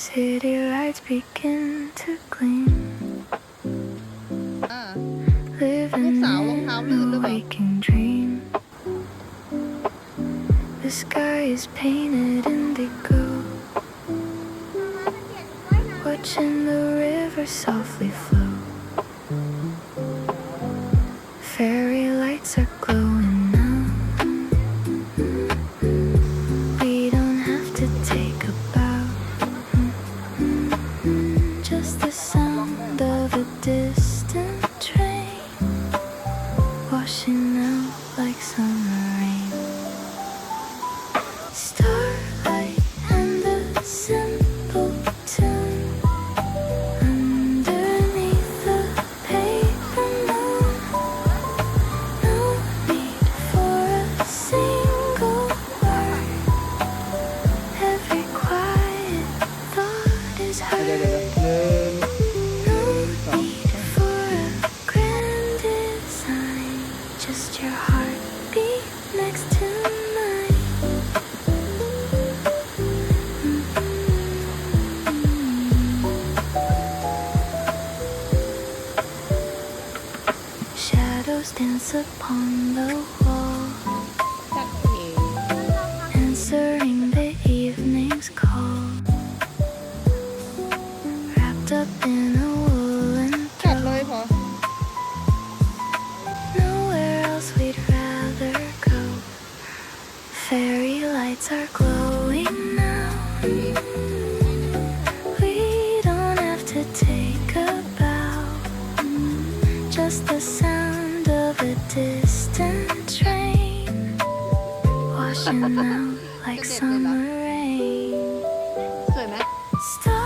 City lights begin to gleam. ลูก Living สาวรองเท้าลื่นห in รือ a เปล่า waking dream. The sky is painted indigo. Watching the river softly flow. Fairy lights are glowing now. We don't have to take a bow. Just the sound of a distant train washing out like summer rain. Starlight and the simple tune underneath the paper moon. No need for a single word. Every quiet thought is เดี๋ยว heard. หนึ่ง No need for a grand design. Just your heartbeat next to mine. Shadows dance upon the wall, จัดเอ๋ answering the evening's call. Wrapped up in a woolen จัดเล throw. ยพอ Nowhere else we'd rather go. Fairy lights are glowing now. We don't have to take a bow. Just the sound of a distant train washing out like summer rain. สวยไหม Stars